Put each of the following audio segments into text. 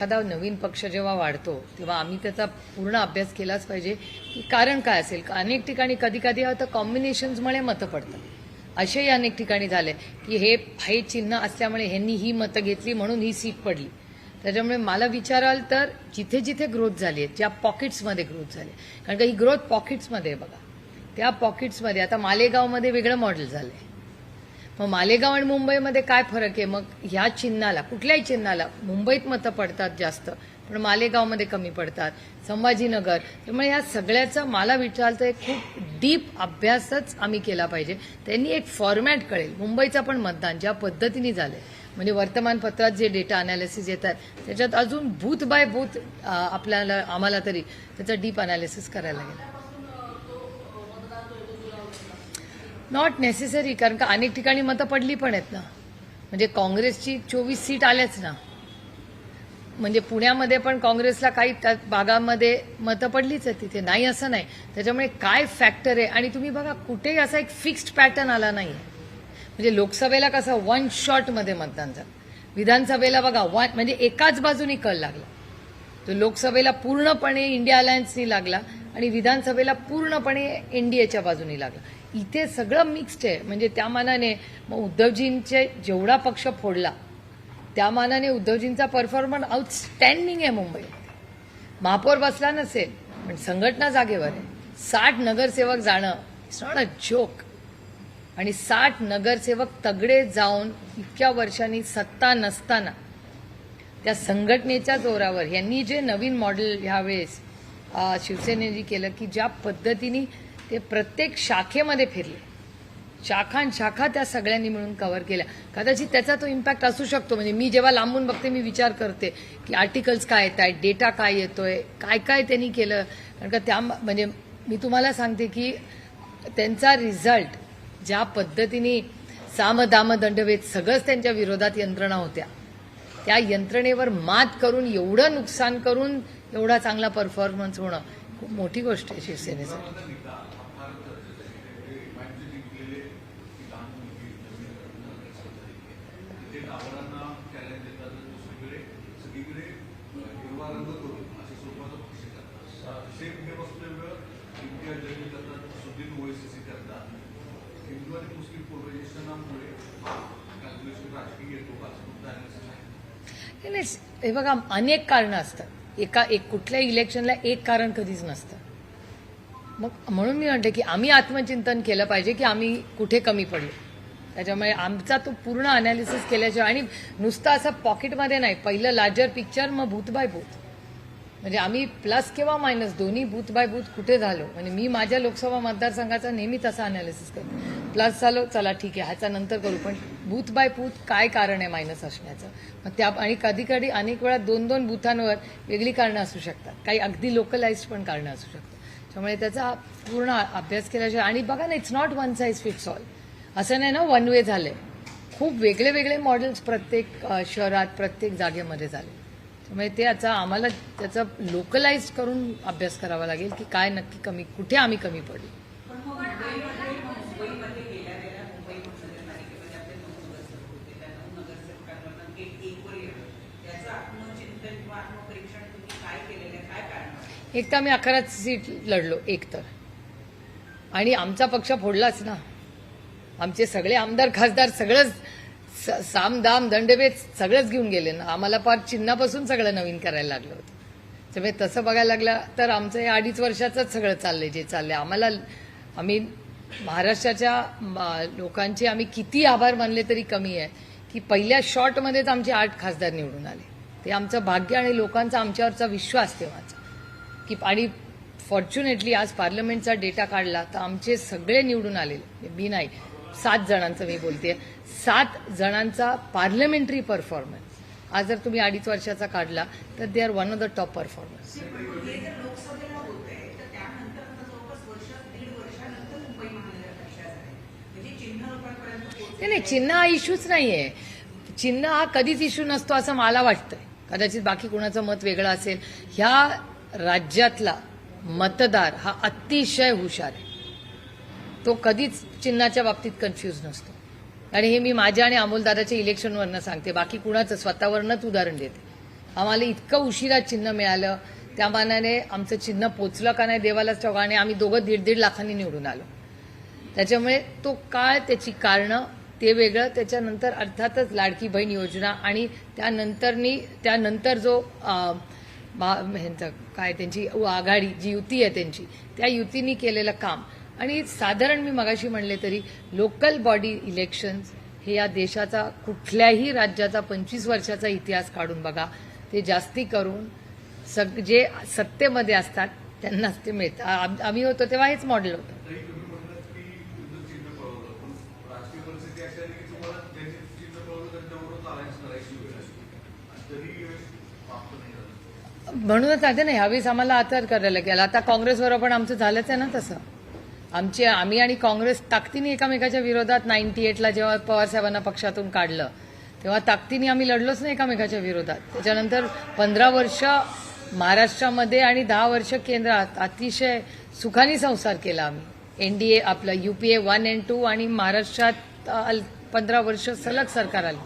एखादा नवीन पक्ष जेव्हा वाढतो तेव्हा आम्ही त्याचा पूर्ण अभ्यास केलाच पाहिजे की कारण काय असेल. अनेक ठिकाणी कधी कधी होतं कॉम्बिनेशन्समुळे मतं पडतात. असेही अनेक ठिकाणी झाले की हे चिन्ह असल्यामुळे ह्यांनी ही मतं घेतली म्हणून ही सीट पडली. त्याच्यामुळे मला विचाराल तर जिथे जिथे ग्रोथ झाली आहे, ज्या पॉकेट्समध्ये ग्रोथ झाली, कारण का ही ग्रोथ पॉकेट्समध्ये आहे बघा, त्या पॉकेट्समध्ये आता मालेगावमध्ये वेगळं मॉडेल झालंय. मग मालेगाव आणि मुंबईमध्ये काय फरक आहे. मग ह्या चिन्हाला, कुठल्याही चिन्हाला मुंबईत मतं पडतात जास्त, पण मालेगावमध्ये कमी पडतात, संभाजीनगर. त्यामुळे ह्या सगळ्याचा मला विचारतं एक खूप डीप अभ्यासच आम्ही केला पाहिजे. त्यांनी एक फॉर्मॅट कळेल. मुंबईचं पण मतदान ज्या पद्धतीने झालंय, म्हणजे वर्तमानपत्रात जे डेटा अनालिसिस येतात त्याच्यात अजून बूथ बाय बूथ आम्हाला तरी त्याचं डीप अनालिसिस करायला लागेल. नॉट नेसेसरी, कारण का अनेक ठिकाणी मतं पडली पण आहेत ना. म्हणजे काँग्रेसची 24 सीट आल्याच ना. म्हणजे पुण्यामध्ये पण काँग्रेसला काही भागामध्ये मतं पडलीच आहेत, तिथे नाही असं नाही. त्याच्यामुळे काय फॅक्टर आहे. आणि तुम्ही बघा कुठेही असा एक फिक्स्ड पॅटर्न आला नाही. म्हणजे लोकसभेला कसं वन शॉटमध्ये मतदान झालं, विधानसभेला बघा म्हणजे एकाच बाजूनी कल लागला. तो लोकसभेला पूर्णपणे इंडिया अलायन्सनी लागला आणि विधानसभेला पूर्णपणे एनडीएच्या बाजूनी लागला. इथे सगळं मिक्स्ड आहे. म्हणजे त्या मानाने मग उद्धवजींचे जेवढा पक्ष फोडला त्या मानाने उद्धवजींचा परफॉर्मन्स आउटस्टँडिंग आहे. मुंबईत महापौर बसला नसेल पण संघटना जागेवर आहे. 60 नगरसेवक जाणं इट्स नॉट अ जोक. आणि 60 नगरसेवक तगडे जाऊन इतक्या वर्षांनी सत्ता नसताना त्या संघटनेच्या जोरावर यांनी जे नवीन मॉडेल ह्यावेळेस शिवसेनेने केलं की ज्या पद्धतीने ते प्रत्येक शाखेमध्ये फिरले, शाखा त्या सगळ्यांनी मिळून कव्हर केल्या. कदाचित त्याचा तो इम्पॅक्ट असू शकतो. म्हणजे मी जेव्हा लांबून बघते मी विचार करते की आर्टिकल्स काय येत आहेत, डेटा काय येतोय, काय काय त्यांनी केलं. कारण का त्या म्हणजे मी तुम्हाला सांगते की त्यांचा रिझल्ट ज्या पद्धतीने सामदाम दंडभेद सगळंच त्यांच्या विरोधात यंत्रणा होत्या, त्या यंत्रणेवर मात करून एवढं नुकसान करून एवढा चांगला परफॉर्मन्स होणं खूप मोठी गोष्ट आहे शिवसेनेसाठी. हे बघा अनेक कारणं असतात. कुठल्या इलेक्शनला एक कारण कधीच नसतं. मग म्हणून मी म्हणते की आम्ही आत्मचिंतन केलं पाहिजे की आम्ही कुठे कमी पडलो. त्याच्यामुळे आमचा तो पूर्ण अनालिसिस केल्याशिवाय, आणि नुसतं असं पॉकेटमध्ये नाही, पहिलं लार्जर पिक्चर मग बूथ बाय बूथ. म्हणजे आम्ही प्लस किंवा मायनस दोन्ही बूथ बाय बूथ कुठे झालो. म्हणजे मी माझ्या लोकसभा मतदारसंघाचा नेहमी तसा अनालिसिस करतो. प्लस झालो चला ठीक आहे ह्याचा नंतर करू, पण बूथ बाय बूथ काय कारण आहे मायनस असण्याचं. मग त्या आणि कधी कधी अनेक वेळा 2-2 बूथांवर वेगळी कारणं असू शकतात, काही अगदी लोकलाइज्ड पण कारणं असू शकतात. त्यामुळे त्याचा पूर्ण अभ्यास केल्याशिवाय. आणि बघा ना, it's not one size fits all. असं नाही ना वन वे झालंय. खूप वेगळे वेगळे मॉडेल्स प्रत्येक शहरात प्रत्येक जागेमध्ये झाले. त्यामुळे ते आता आम्हाला त्याचा लोकलाइज करून अभ्यास करावा लागेल की काय नक्की कमी, कुठे आम्ही कमी पडलो. एक तर आम्ही 11 सीट लढलो एक तर, आणि आमचा पक्ष फोडलाच ना. आमचे सगळे आमदार खासदार सगळंच सामदाम दंडभेद सगळंच घेऊन गेले ना. आम्हाला फार चिन्हापासून सगळं नवीन करायला लागलं होतं. त्यामुळे तसं बघायला लागलं तर आमचं हे 2.5 वर्षाचंच सगळं चाललंय जे चाललंय. आम्ही महाराष्ट्राच्या लोकांचे आम्ही किती आभार मानले तरी कमी आहे की पहिल्या शॉटमध्येच आमचे 8 खासदार निवडून आले. ते आमचं भाग्य आणि लोकांचा आमच्यावरचा विश्वास तेव्हाचा की. आणि फॉर्च्युनेटली आज पार्लमेंटचा डेटा काढला तर आमचे सगळे निवडून आलेले. मी नाही, 7 जणांचं मी बोलते, 7 जणांचा पार्लमेंटरी परफॉर्मन्स आज जर तुम्ही 2.5 वर्षाचा काढला तर they are one of the top performance. नाही, चिन्ह हा इश्यूच नाहीये. चिन्ह हा कधीच इश्यू नसतो असं मला वाटतंय. कदाचित बाकी कुणाचं मत वेगळं असेल. ह्या राज्यातला मतदार हा अतिशय हुशार आहे. तो कधीच चिन्हाच्या बाबतीत कन्फ्यूज नसतो. आणि हे मी माझ्या आणि अमोलदादाच्या इलेक्शनवरनं सांगते, बाकी कुणाचं स्वतःवरनंच उदाहरण देते. आम्हाला इतकं उशिरा चिन्ह मिळालं, त्या मानाने आमचं चिन्ह पोचलं का नाही देवालाच ठाऊक, आणि आम्ही दोघं 1.5 लाखांनी निवडून आलो. त्याच्यामुळे तो काळ, त्याची कारणं ते वेगळं. त्याच्यानंतर अर्थातच लाडकी बहीण योजना आणि त्यानंतर जो ह्यांचं काय त्यांची आघाडी जी युती आहे त्यांची, त्या युतीनी केलेलं काम. आणि साधारण मी मगाशी म्हणले तरी लोकल बॉडी इलेक्शन्स हे या देशाचा कुठल्याही राज्याचा 25 वर्षाचा इतिहास काढून बघा, ते जास्ती करून जे सत्तेमध्ये असतात त्यांनाच ते मिळतं. आम्ही होतो तेव्हा हेच मॉडेल होतं. म्हणूनच आता नाही, ह्यावेळेस आम्हाला आधार करायला गेला. आता काँग्रेसबरोबर पण आमचं झालंच आहे ना तसं. आम्ही आणि काँग्रेस ताकदीने एकामेकाच्या विरोधात 98ला जेव्हा पवार साहेबांना पक्षातून काढलं तेव्हा ताकदीने आम्ही लढलोच नाही एकामेकाच्या विरोधात. त्याच्यानंतर 15 वर्ष महाराष्ट्रामध्ये आणि 10 वर्ष केंद्रात अतिशय सुखाने संसार केला आम्ही. एनडीए आपलं UPA 1 and 2 आणि महाराष्ट्रात 15 वर्ष सलग सरकार आलं.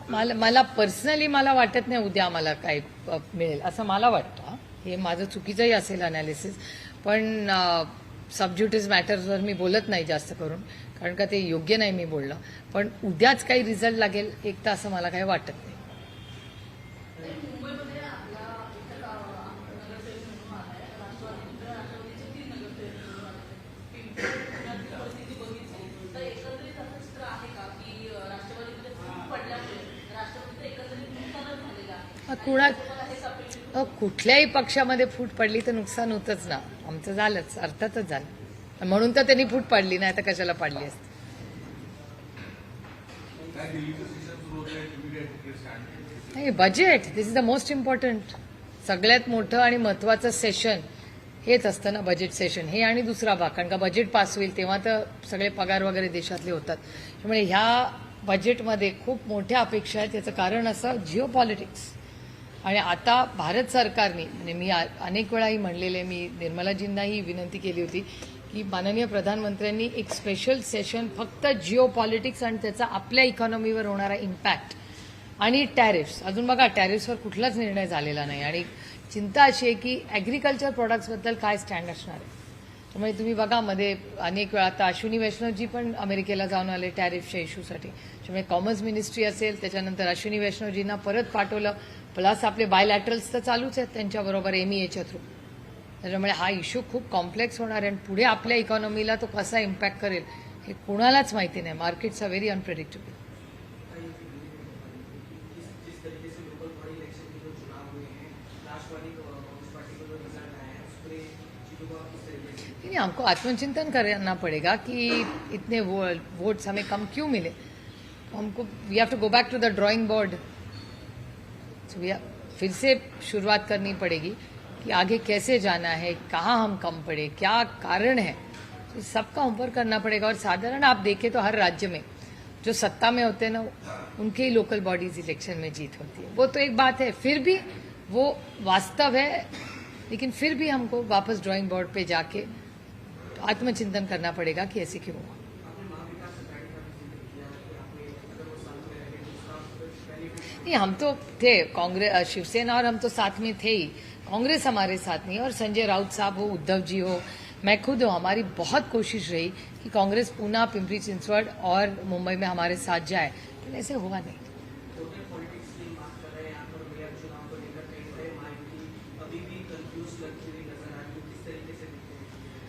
मला पर्सनली मला वाटत नाही उद्या मला काय मिळेल असं मला वाटतं. हे माझं चुकीचंही असेल अनालिसिस, पण सबज्युटिस मॅटर्सवर मी बोलत नाही जास्त करून, कारण का ते योग्य नाही मी बोलणं. पण उद्याच काही रिझल्ट लागेल एक तर असं मला काही वाटत नाही. कुठल्याही पक्षामध्ये फूट पडली तर नुकसान होतच ना. आमचं झालंच, अर्थातच झालं. म्हणून तर त्यांनी फूट पाडली, नाही तर कशाला पाडली असते. नाही, budget this is the most important. सगळ्यात मोठं आणि महत्वाचं सेशन हेच असतं ना, बजेट सेशन हे. आणि दुसरा भाग, कारण का बजेट पास होईल तेव्हा तर सगळे पगार वगैरे देशातले होतात. त्यामुळे ह्या बजेटमध्ये खूप मोठ्या अपेक्षा आहेत. याचं कारण असं जिओ पॉलिटिक्स. आणि आता भारत सरकारने, म्हणजे मी अनेक वेळाही म्हणलेले, मी निर्मलाजींनाही विनंती केली होती की माननीय प्रधानमंत्र्यांनी एक स्पेशल सेशन फक्त जिओ पॉलिटिक्स आणि त्याचा आपल्या इकॉनॉमीवर होणारा इम्पॅक्ट आणि टॅरिफ्स. अजून बघा, टॅरिफ्सवर कुठलाच निर्णय झालेला नाही. आणि चिंता अशी आहे की ॲग्रिकल्चर प्रोडक्ट्सबद्दल काय स्टँड असणार आहे. त्यामुळे तुम्ही बघा, मध्ये अनेक वेळा आता अश्विनी वैष्णवजी पण अमेरिकेला जाऊन आले टॅरिफच्या इश्यूसाठी. त्यामुळे कॉमर्स मिनिस्ट्री असेल, त्याच्यानंतर अश्विनी वैष्णवजींना परत पाठवलं. प्लस आपले बायलॅटरल्स तर चालूच आहेत त्यांच्याबरोबर MEAच्या थ्रू. त्याच्यामुळे हा इश्यू खूप कॉम्प्लेक्स होणार आहे आणि पुढे आपल्या इकॉनॉमीला तो कसा इम्पॅक्ट करेल हे कोणालाच माहिती नाही. Markets are very unpredictable. नहीं, हमको आत्मचिंतन करना पड़ेगा कि इतने वोट्स हमें कम क्यों मिले. हमको we have to go back to the drawing board. फिर से शुरुआत करनी पड़ेगी कि आगे कैसे जाना है, कहाँ हम कम पड़े, क्या कारण है. तो सबका होमवर्क करना पड़ेगा. और साधारण आप देखें तो हर राज्य में जो सत्ता में होते हैं ना, उनके ही लोकल बॉडीज इलेक्शन में जीत होती है. वो तो एक बात है, फिर भी वो वास्तव है. लेकिन फिर भी हमको वापस ड्राइंग बोर्ड पे जाके आत्मचिंतन करना पड़ेगा कि ऐसे क्यों हुआ. नहीं, हम तो थे कांग्रेस, शिवसेना और हम तो साथ में थे ही. कांग्रेस हमारे साथ नहीं. और संजय राउत साहब हो, उद्धव जी हो, मैं खुद हूँ, हमारी बहुत कोशिश रही कि कांग्रेस पूना, पिंपरी चिंचवड और मुंबई में हमारे साथ जाए, लेकिन ऐसे हुआ नहीं.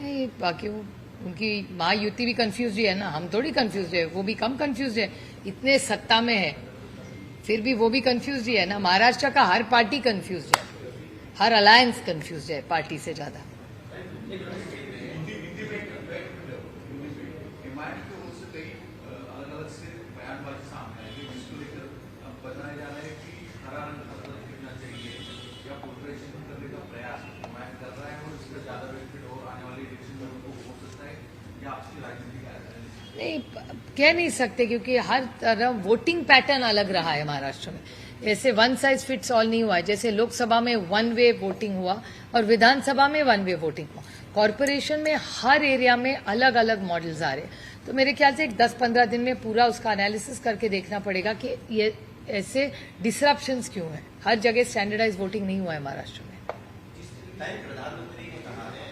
नहीं, बाकी उनकी महायुति भी कंफ्यूज है ना, हम थोड़ी कंफ्यूज है. वो भी कम कंफ्यूज है, इतने सत्ता में है फिर भी वो भी कंफ्यूज ही है ना. महाराष्ट्र का हर पार्टी कंफ्यूज है, हर अलायंस कंफ्यूज है पार्टी से ज्यादा. नहीं, कह नहीं सकते क्योंकि हर तरह वोटिंग पैटर्न अलग रहा है महाराष्ट्र में. ऐसे वन साइज फिट्स ऑल नहीं हुआ है। जैसे लोकसभा में वन वे वोटिंग हुआ और विधानसभा में वन वे वोटिंग हुआ, कॉरपोरेशन में हर एरिया में अलग अलग मॉडल्स आ रहे हैं। तो मेरे ख्याल से एक 10-15 दिन में पूरा उसका एनालिसिस करके देखना पड़ेगा कि ये ऐसे डिसरप्शंस क्यों हैं। हर जगह स्टैंडर्डाइज वोटिंग नहीं हुआ है महाराष्ट्र में। प्रधानमंत्री ने कहा है,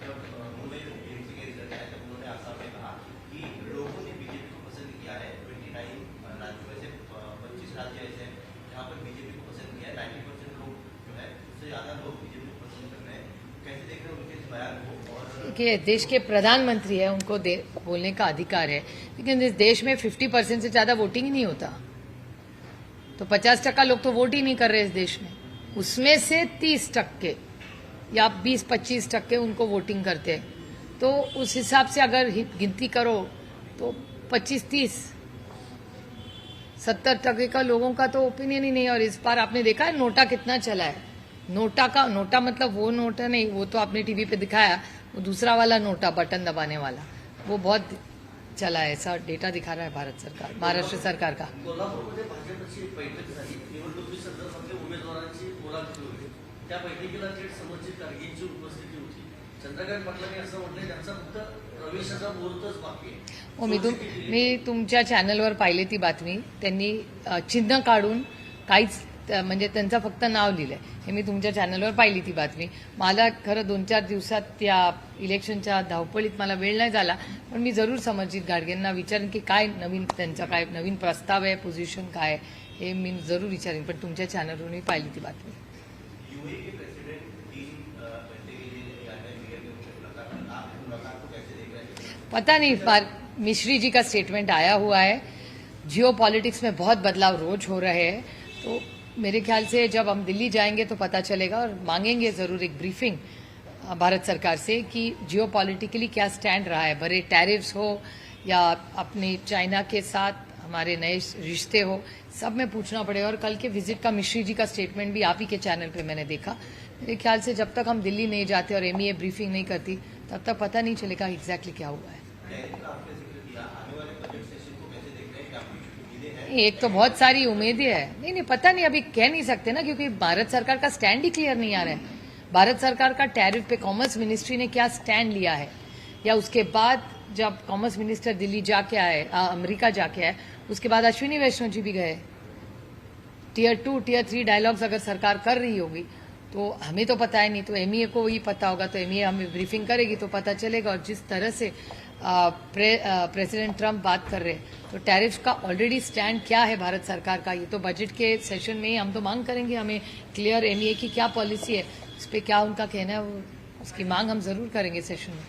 जब मुंबई एमपी के रिजल्ट आया तब उन्होंने आसाम में कहा कि लोगों ने बीजेपी को पसंद किया है। 29 राज्यों में से 25 राज्य ऐसे हैं जहाँ पर बीजेपी को पसंद किया है। 90% लोग जो है उससे ज्यादा लोग बीजेपी को पसंद कर रहे हैं। कैसे देख रहे हैं उनके इस बयान को? और कि देश के प्रधानमंत्री है, उनको बोलने का अधिकार है, लेकिन इस देश में 50% से ज्यादा वोटिंग ही नहीं होता। तो 50% लोग तो वोट ही नहीं कर रहे इस देश में। उसमें से 30% या 20-25% उनको वोटिंग करते हैं। तो उस हिसाब से अगर गिनती करो तो 25-30 70% का लोगों का तो ओपिनियन ही नहीं है। और इस बार आपने देखा है नोटा कितना चला है। नोटा मतलब वो नोटा नहीं, वो तो आपने टीवी पे दिखाया, वो दूसरा वाला नोटा बटन दबाने वाला, वो बहुत चला है। ऐसा डेटा दिखा रहा है भारत सरकार, महाराष्ट्र सरकार का। कोल्हापूरमध्ये भाजपची बैठक झाली, निवडणुकी संदर्भातल्या उमेदवारांची बोलाचाली होती. त्या बैठकीला थेट समोरची कारगिलची उपस्थिती होती. चंद्रकांत पाटलांनी असं म्हटलं त्यांचा फक्त प्रवेशाचा मुहूर्तच बाकी आहे. मी तुमच्या चॅनलवर पाहिली ती बातमी. त्यांनी चिन्ह काढून काहीच म्हणजे त्यांचं फक्त नाव लिहिलंय, हे मी तुमच्या चॅनलवर पाहिली ती बातमी. मला खरं 2-4 दिवसात त्या इलेक्शनच्या धावपळीत मला वेळ नाही झाला, पण मी जरूर समरजित घाटगेंना विचारेन की काय नवीन त्यांचा काय नवीन प्रस्ताव आहे, पोझिशन काय आहे, हे मी जरूर विचारेन. पण तुमच्या चॅनलवर मी पाहिली ती बातमी. यूएई के प्रेसिडेंट 3 घंटे के लिए यानी मीडिया में मुलाकात को कैसे देख रहे हैं? पता नहीं, पर मिश्री जी का स्टेटमेंट आया हुआ है। जियो पॉलिटिक्स में बहुत बदलाव रोज हो रहे हैं, तो मेरे ख्याल से जब हम दिल्ली जाएंगे तो पता चलेगा और मांगेंगे जरूर एक ब्रीफिंग भारत सरकार से कि जियो पॉलिटिकली क्या स्टैंड रहा है। भले टैरिफ्स हो या अपने चाइना के साथ हमारे नए रिश्ते हो, सब में पूछना पड़ेगा। और कल के विजिट का मिश्री जी का स्टेटमेंट भी आप ही के चैनल पे मैंने देखा। मेरे ख्याल से जब तक हम दिल्ली नहीं जाते और एमईए ब्रीफिंग नहीं करती, तब तक पता नहीं चलेगा एग्जैक्टली क्या हुआ है। एक तो बहुत सारी उम्मीदें है, नहीं पता नहीं, अभी कह नहीं सकते ना, क्योंकि भारत सरकार का स्टैंड ही क्लियर नहीं आ रहा है। भारत सरकार का टैरिफ पे कॉमर्स मिनिस्ट्री ने क्या स्टैंड लिया है, या उसके बाद जब कॉमर्स मिनिस्टर दिल्ली जाके आए, अमेरिका जाके आए, उसके बाद अश्विनी वैष्णव जी भी गए। टियर 2 टियर 3 डायलॉग्स अगर सरकार कर रही होगी तो हमें तो पता है नहीं, तो एमईए को ही पता होगा। तो एमईए हमें ब्रीफिंग करेगी तो पता चलेगा। और जिस तरह से प्रेसिडेंट ट्रंप बात कर रहे हैं, तो टैरिफ का ऑलरेडी स्टैंड क्या है भारत सरकार का, ये तो बजट के सेशन में ही हम तो मांग करेंगे। हमें क्लियर एमईए की क्या पॉलिसी है, उस पर क्या उनका कहना है, वो उसकी मांग हम जरूर करेंगे सेशन में।